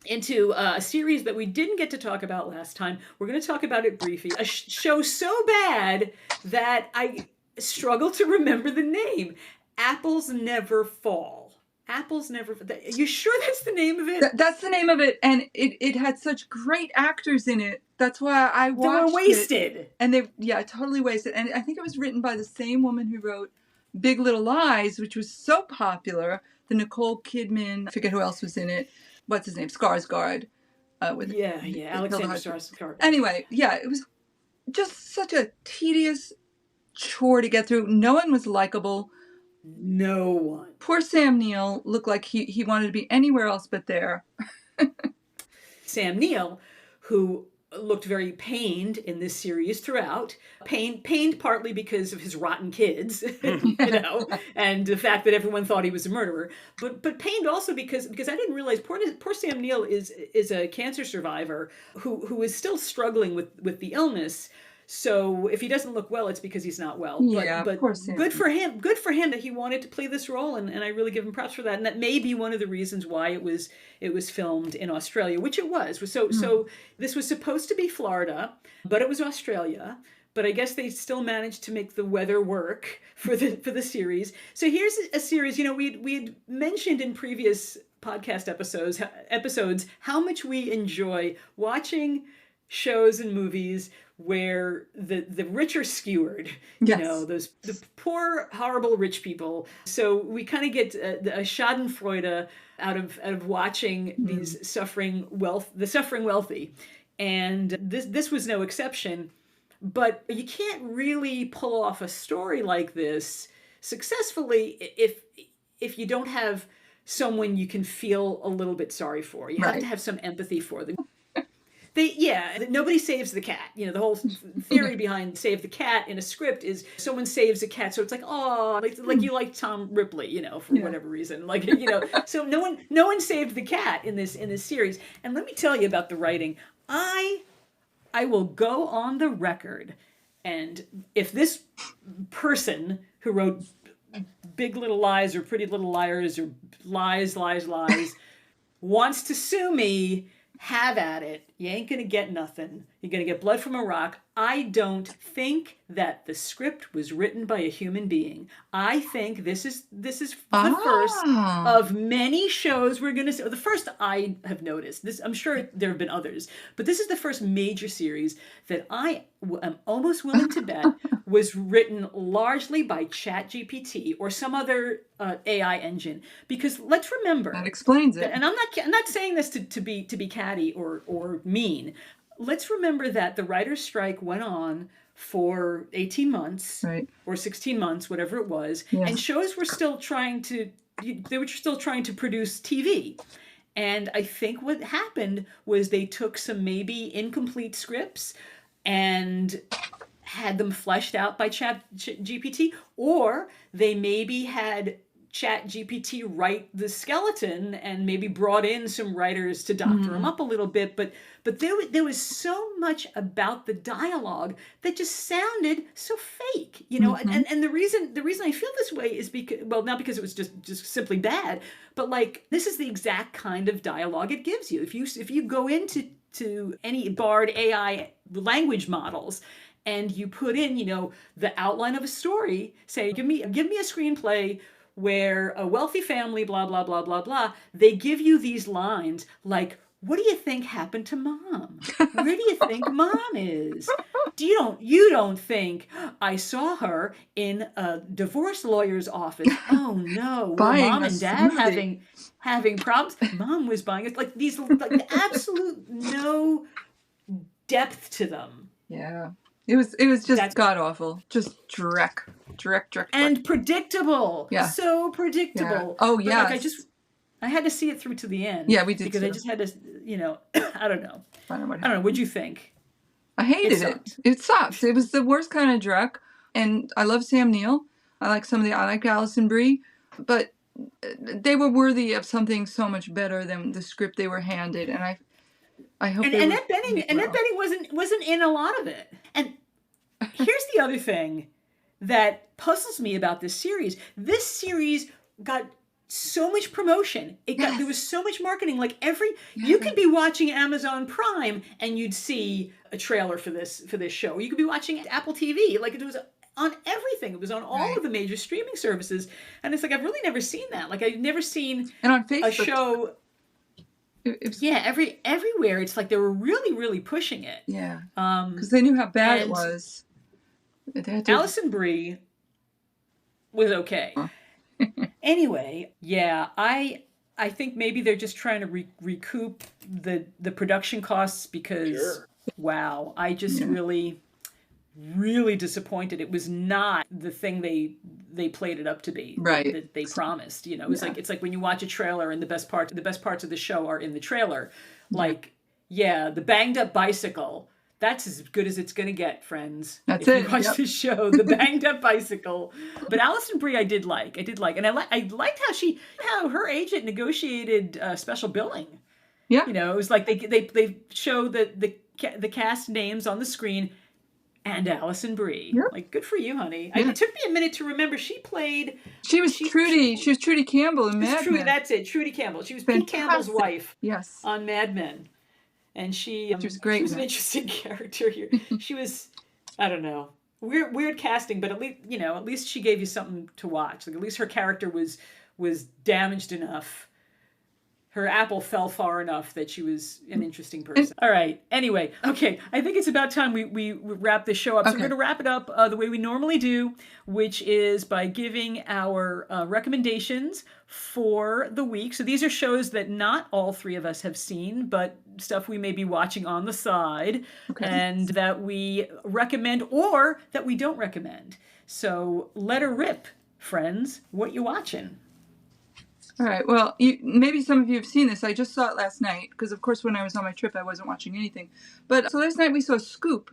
A: into a series that we didn't get to talk about last time. We're going to talk about it briefly. A show so bad that I struggle to remember the name. Apples Never Fall. Apples Never. You sure that's the name of it?
B: That's the name of it, and it had such great actors in it. That's why I watched it.
A: They were wasted.
B: And totally wasted. And I think it was written by the same woman who wrote Big Little Lies, which was so popular. The Nicole Kidman, I forget who else was in it. What's his name? Skarsgård.
A: Alexander Skarsgård.
B: Anyway, it was just such a tedious chore to get through. No one was likable.
A: No one.
B: Poor Sam Neill looked like he wanted to be anywhere else but there.
A: Sam Neill, who looked very pained in this series throughout, pained partly because of his rotten kids, and the fact that everyone thought he was a murderer, but pained also because I didn't realize poor Sam Neill is a cancer survivor who is still struggling with the illness. So if he doesn't look well, it's because he's not well. But good for him. Good for him that he wanted to play this role, and I really give him props for that. And that may be one of the reasons why it was filmed in Australia, which it was. So this was supposed to be Florida, but it was Australia. But I guess they still managed to make the weather work for the series. So here's a series. We'd mentioned in previous podcast episodes how much we enjoy watching shows and movies where the rich are skewered, the poor, horrible rich people. So we kind of get a schadenfreude out of watching these the suffering wealthy. And this was no exception. But you can't really pull off a story like this successfely if you don't have someone you can feel a little bit sorry for. You have to have some empathy for them. Nobody saves the cat. The whole theory behind save the cat in a script is someone saves a cat, so it's like, oh, like you like Tom Ripley, for whatever reason, So no one saved the cat in this series. And let me tell you about the writing. I will go on the record, and if this person who wrote Big Little Lies or Pretty Little Liars or Lies wants to sue me, have at it. You ain't gonna get nothing. You're gonna get blood from a rock. I don't think that the script was written by a human being. I think this is the first of many shows we're gonna see. The first I have noticed. I'm sure there have been others, but this is the first major series that I am almost willing to bet was written largely by ChatGPT or some other AI engine. Because let's remember
B: that explains it.
A: And I'm not saying this to be catty or mean. Let's remember that the writer's strike went on for 18 months or 16 months, whatever it was, and shows were still trying to produce TV. And I think what happened was they took some maybe incomplete scripts and had them fleshed out by ChatGPT, or they maybe had Chat GPT write the skeleton and maybe brought in some writers to doctor him up a little bit, but there was so much about the dialogue that just sounded so fake, you know. And the reason I feel this way is because, well, not because it was just simply bad, but like this is the exact kind of dialogue it gives you. If you go into any Bard AI language models and you put in, you know, the outline of a story, say, give me a screenplay where a wealthy family, blah, blah, blah, blah, blah, they give you these lines like, what do you think happened to mom? Where do you think mom is? You don't think I saw her in a divorce lawyer's office? Oh no, were mom and dad having problems? Mom was buying it. Like these, like absolute no depth to them.
B: Yeah. It was just god awful. Just dreck.
A: And predictable.
B: Yeah.
A: So predictable.
B: Yeah. Oh yeah.
A: Like I had to see it through to the end.
B: Yeah, we did
A: because
B: too.
A: I just had to, you know, I don't know. What'd you think?
B: I hated it. It sucks. It was the worst kind of dreck. And I love Sam Neill. I like Alison Brie, but they were worthy of something so much better than the script they were handed. And I hope. And
A: Annette Bening wasn't in a lot of it. And here's the other thing that puzzles me about this series. This series got so much promotion. There was so much marketing. Like you could be watching Amazon Prime and you'd see a trailer for this show. You could be watching Apple TV. Like it was on everything. It was on all of the major streaming services. And it's like I've really never seen that. Like I've never seen
B: on Facebook,
A: a show. Everywhere. It's like they were really, really pushing it.
B: Yeah. Because they knew how bad it was.
A: Alison Brie was okay. Anyway, yeah, I think maybe they're just trying to recoup the production costs because wow, I just really disappointed. It was not the thing they played it up to be.
B: Right.
A: That they promised. You know, it's like when you watch a trailer and the best parts of the show are in the trailer. Like, the banged up bicycle. That's as good as it's going to get, friends.
B: That's
A: if you watch the show, the banged up bicycle. But Alison Brie, I did like, and I liked how her agent negotiated special billing.
B: Yeah,
A: you know, it was like they show the cast names on the screen, and Alison Brie. Yeah. Like, good for you, honey. Yeah. It took me a minute to remember she was
B: Trudy Campbell in Mad Men.
A: That's it, Trudy Campbell. She was Pete Campbell's wife.
B: Yes,
A: on Mad Men. And she was
B: great.
A: She was an interesting character here. She was, I don't know, weird casting, but at least she gave you something to watch. Like at least her character was damaged enough. Her apple fell far enough that she was an interesting person. All right. Anyway, okay. I think it's about time we wrap this show up. So we're going to wrap it up the way we normally do, which is by giving our recommendations for the week. So these are shows that not all three of us have seen, but stuff we may be watching on the side and that we recommend or that we don't recommend. So let her rip, friends. What you watching?
B: All right. Well, maybe some of you have seen this. I just saw it last night because, of course, when I was on my trip, I wasn't watching anything. But so last night we saw Scoop,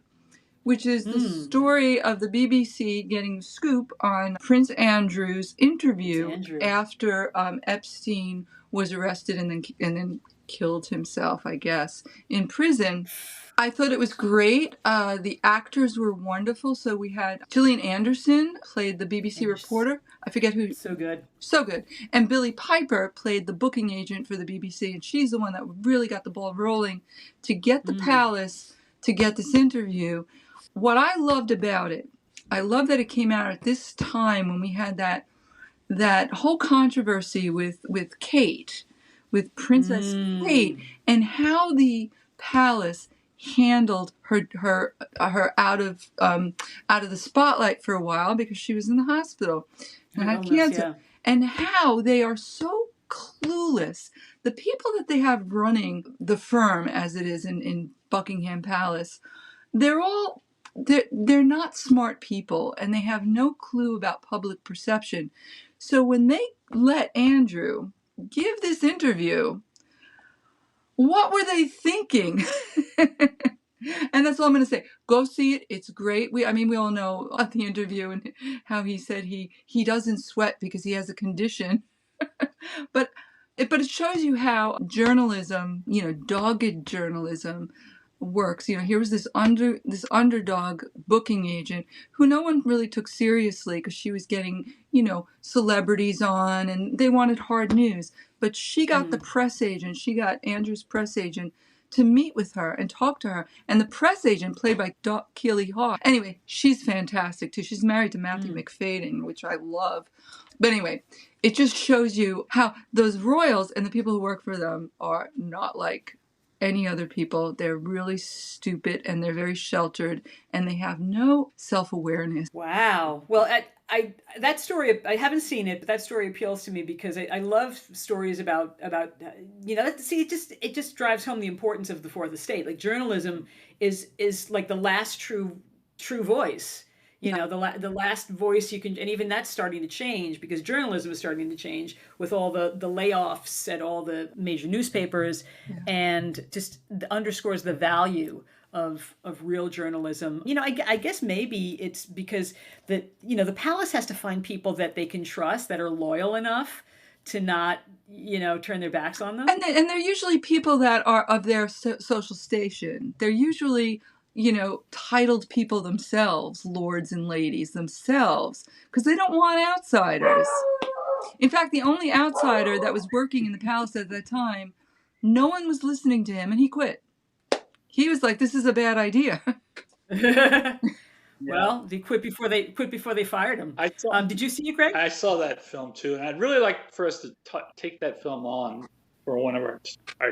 B: which is the story of the BBC getting scoop on Prince Andrew's interview after Epstein was arrested and then killed himself, I guess, in prison. I thought it was great. The actors were wonderful. So we had Gillian Anderson played the BBC reporter. I forget who.
A: So good.
B: So good. And Billie Piper played the booking agent for the BBC. And she's the one that really got the ball rolling to get the palace to get this interview. What I loved about it, I love that it came out at this time when we had that whole controversy with Kate, with Princess Kate, and how the palace handled her out of the spotlight for a while because she was in the hospital and had cancer, and how they are so clueless. The people that they have running the firm, as it is in Buckingham Palace, they're not smart people, and they have no clue about public perception. So when they let Andrew give this interview, what were they thinking? And that's all I'm going to say. Go see it. It's great. We all know at the interview and how he said he doesn't sweat because he has a condition. but it shows you how journalism, dogged journalism works. Here was this underdog booking agent who no one really took seriously because she was getting, celebrities on and they wanted hard news. But she got the press agent, she got Andrew's press agent to meet with her and talk to her. And the press agent, played by Doc Keely Hawk. Anyway, she's fantastic too. She's married to Matthew McFadden, which I love. But anyway, it just shows you how those royals and the people who work for them are not like any other people. They're really stupid and they're very sheltered and they have no self-awareness.
A: Wow. Well, I that story, I haven't seen it, but that story appeals to me because I love stories about see, it just drives home the importance of the fourth estate. Like journalism is like the last true voice. The last voice you can, and even that's starting to change because journalism is starting to change with all the layoffs at all the major newspapers, and just underscores the value of real journalism. I guess maybe it's because the palace has to find people that they can trust, that are loyal enough to not turn their backs on them.
B: And they're usually people that are of their social station. They're usually titled people themselves, lords and ladies themselves, because they don't want outsiders. In fact, the only outsider that was working in the palace at that time, no one was listening to him and he quit. He was like, this is a bad idea.
A: Well, they quit before they fired him. Did you see it, Greg?
C: I saw that film too, and I'd really like for us to take that film on for one of our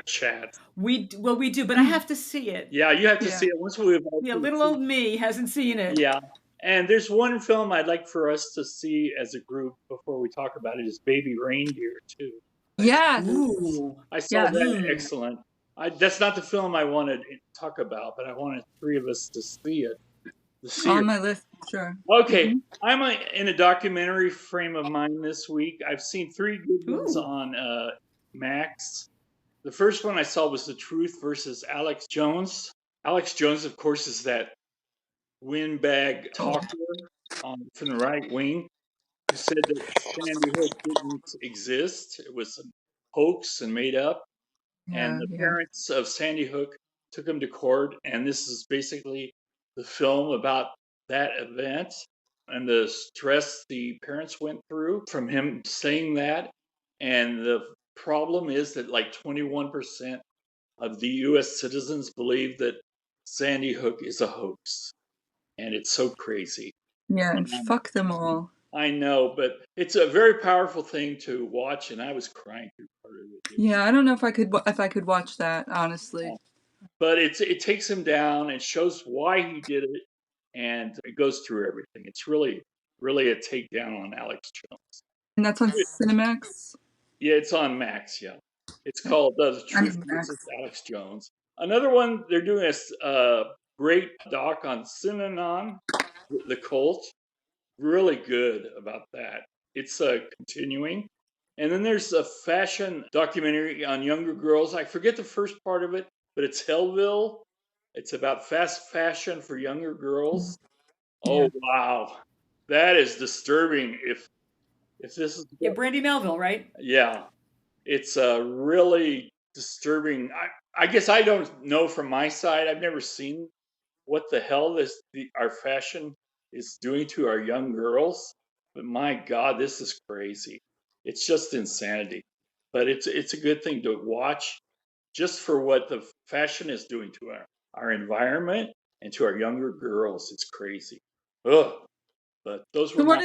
C: chats.
A: We do, but I have to see it.
C: Yeah, you have to see it once we've.
A: Yeah, little old me hasn't seen it.
C: Yeah, and there's one film I'd like for us to see as a group before we talk about it is Baby Reindeer too.
B: Yes.
C: Ooh, I saw that. Excellent. That's not the film I wanted to talk about, but I wanted three of us to see it.
B: On my list, sure.
C: Okay, I'm in a documentary frame of mind this week. I've seen three good ones on Max. The first one I saw was The Truth versus Alex Jones. Alex Jones, of course, is that windbag talker from the right wing who said that Sandy Hook didn't exist. It was a hoax and made up. And the parents of Sandy Hook took him to court. And this is basically the film about that event and the stress the parents went through from him saying that. And the problem is that like 21% of the U.S. citizens believe that Sandy Hook is a hoax. And it's so crazy.
B: Yeah, and fuck them all.
C: I know, but it's a very powerful thing to watch, and I was crying through part of it.
B: Yeah, I don't know if I could watch that, honestly.
C: But it takes him down and shows why he did it, and it goes through everything. It's really, really a takedown on Alex Jones.
B: And that's on Cinemax?
C: Yeah, it's on Max, yeah. It's called The Truth versus Alex Jones. Another one, they're doing a great doc on Synanon, the cult. Really good about that. It's continuing. And then there's a fashion documentary on younger girls. I forget the first part of it, but it's Hellville. It's about fast fashion for younger girls. Oh, wow. That is disturbing. If this is...
A: Yeah, Brandy Melville, right?
C: Yeah. It's really disturbing. I guess I don't know from my side. I've never seen what the hell our fashion is doing to our young girls. But my God, this is crazy. It's just insanity. But it's a good thing to watch just for what the fashion is doing to our environment and to our younger girls. It's crazy. Ugh. But those were
B: what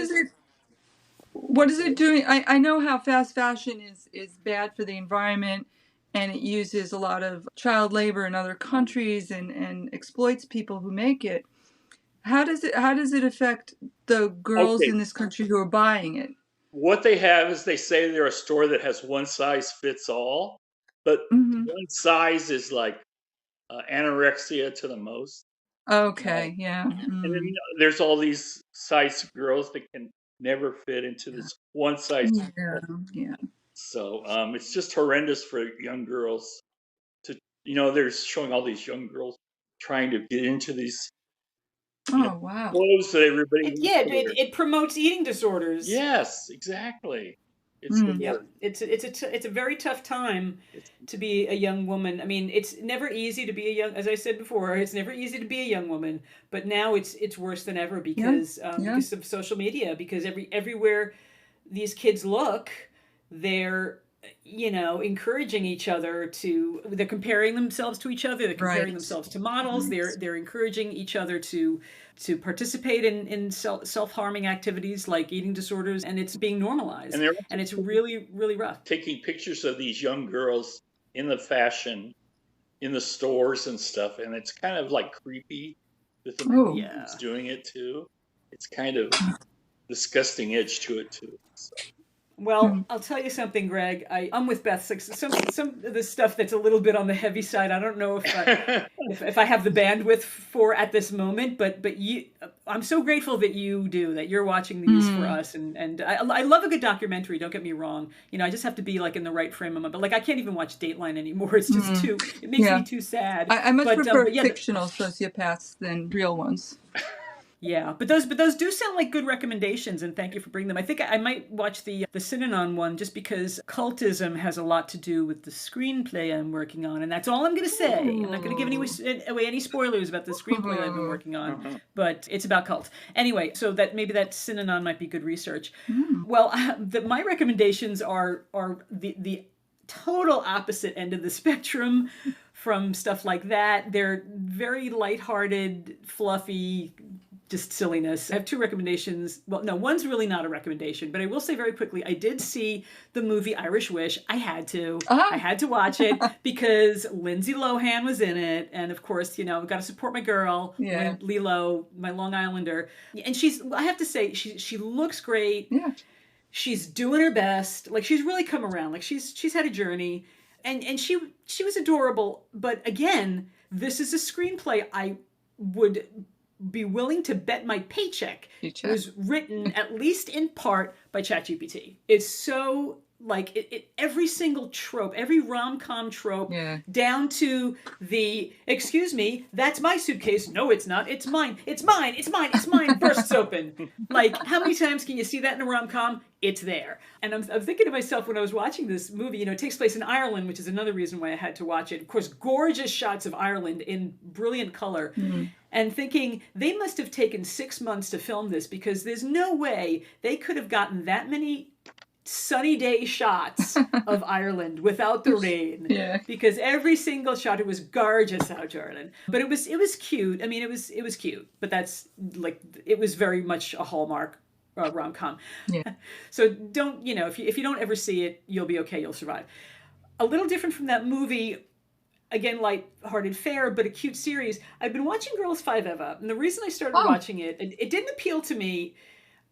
B: is it doing? I know how fast fashion is bad for the environment, and it uses a lot of child labor in other countries and exploits people who make it. How does it affect the girls in this country who are buying it?
C: What they have is they say they're a store that has one size fits all, but one size is like anorexia to the most.
B: Okay, yeah.
C: And then there's all these size girls that can never fit into this one size.
B: Yeah.
C: So it's just horrendous for young girls to, they're showing all these young girls trying to get into these
B: wow.
C: clothes that everybody
A: it promotes eating disorders.
C: Yes, exactly. It's the worst.
A: It's a very tough time to be a young woman. I mean, it's never easy to be a young, as I said before, it's never easy to be a young woman, but now it's worse than ever because of social media, because everywhere these kids look, they're encouraging each other they're comparing themselves to each other, they're comparing themselves to models, they're encouraging each other to participate in self-harming activities like eating disorders, and it's being normalized, and it's really, really rough.
C: Taking pictures of these young girls in the fashion in the stores and stuff, and it's kind of like creepy that the movie's doing it too. It's kind of disgusting edge to it too. So.
A: Well, I'll tell you something, Greg. I'm with Beth. Some of the stuff that's a little bit on the heavy side, I don't know if I have the bandwidth for at this moment. But I'm so grateful that you're watching these for us, and I love a good documentary. Don't get me wrong. I just have to be like in the right frame of mind. But like I can't even watch Dateline anymore. It's just it makes me too sad.
B: I much prefer fictional sociopaths than real ones.
A: Yeah, but those do sound like good recommendations, and thank you for bringing them. I think I might watch the Synanon one just because cultism has a lot to do with the screenplay I'm working on, and that's all I'm going to say. I'm not going to give away any spoilers about the screenplay I've been working on, but it's about cult. Anyway, so maybe that Synanon might be good research. Well, my recommendations are the total opposite end of the spectrum from stuff like that. They're very lighthearted, fluffy, just silliness. I have two recommendations. Well, no, one's really not a recommendation, but I will say very quickly, I did see the movie Irish Wish. I had to. I had to watch it because Lindsay Lohan was in it. And of course, got to support my girl, Lilo, my Long Islander. And I have to say, she looks great. Yeah. She's doing her best. Like, she's really come around. Like, she's had a journey. And she was adorable. But again, this is a screenplay I would be willing to bet my paycheck was written at least in part by ChatGPT. It's so like every single trope, every rom-com trope, down to the excuse me, that's my suitcase. No, it's not. It's mine. It's mine. It's mine. It's mine. Bursts open. Like, how many times can you see that in a rom-com? It's there. And I'm thinking to myself when I was watching this movie, it takes place in Ireland, which is another reason why I had to watch it. Of course, gorgeous shots of Ireland in brilliant color. And thinking they must have taken 6 months to film this because there's no way they could have gotten that many sunny day shots of Ireland without the rain. Because every single shot, it was gorgeous out Ireland. But it was cute. I mean, it was cute. But that's like, it was very much a Hallmark rom-com. So don't, if you don't ever see it, you'll be okay. You'll survive. A little different from that movie. Again, light-hearted fare, but a cute series. I've been watching Girls 5 Eva, and the reason I started watching it didn't appeal to me,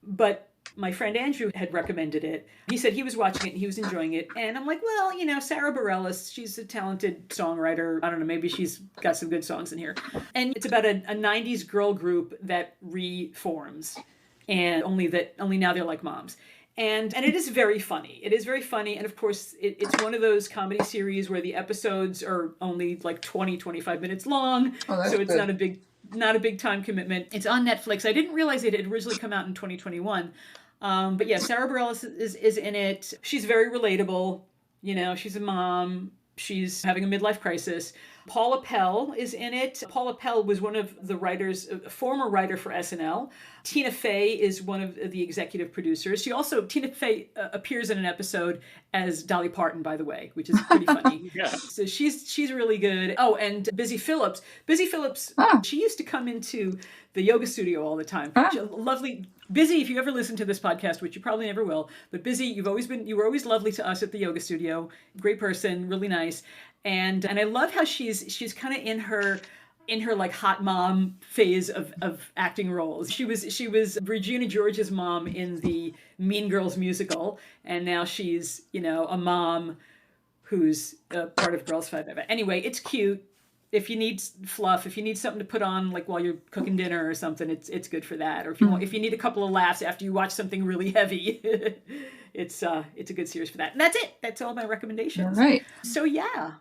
A: but my friend Andrew had recommended it. He said he was watching it and he was enjoying it, and I'm like, well, Sarah Bareilles, she's a talented songwriter. I don't know, maybe she's got some good songs in here. And it's about a 90s girl group that reforms, and only now they're like moms. And it is very funny. It is very funny. And of course, it's one of those comedy series where the episodes are only like 20, 25 minutes long. So it's not a big time commitment. It's on Netflix. I didn't realize it had originally come out in 2021. But yeah, Sarah Bareilles is in it. She's very relatable. She's a mom. She's having a midlife crisis. Paula Pell is in it. Paula Pell was one of the writers, a former writer for SNL. Tina Fey is one of the executive producers. Tina Fey appears in an episode as Dolly Parton, by the way, which is pretty funny. So she's really good. Oh, and Busy Phillips. She used to come into the yoga studio all the time. Lovely. Busy, if you ever listen to this podcast, which you probably never will, but Busy, you were always lovely to us at the yoga studio. Great person, really nice. And I love how she's kind of in her like hot mom phase of acting roles. She was Regina George's mom in the Mean Girls musical, and now she's a mom who's part of Girls 5 Eva. Anyway, it's cute. If you need fluff, if you need something to put on like while you're cooking dinner or something, it's good for that. Or if you need a couple of laughs after you watch something really heavy, it's a good series for that. And that's it. That's all my recommendations.
B: All right.
A: So yeah.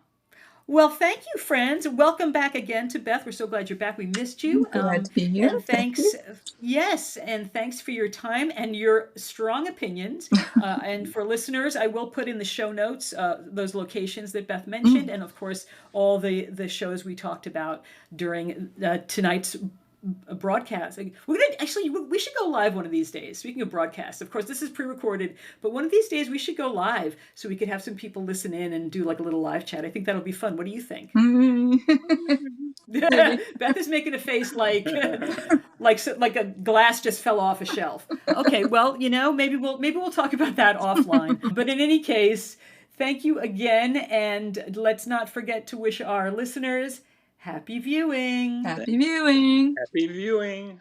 A: Well, thank you, friends. Welcome back again to Beth. We're so glad you're back. We missed you.
B: Glad to be here.
A: And thanks. Yes, and thanks for your time and your strong opinions. And for listeners, I will put in the show notes those locations that Beth mentioned, and of course, all the shows we talked about during tonight's broadcast. We should go live one of these days. Speaking of broadcasts, of course this is pre-recorded, but one of these days we should go live so we could have some people listen in and do like a little live chat. I think that'll be fun. What do you think? Beth is making a face like like a glass just fell off a shelf. Okay, well, maybe we'll talk about that offline. But in any case, thank you again, and let's not forget to wish our listeners happy viewing.
B: Happy viewing.
C: Happy viewing.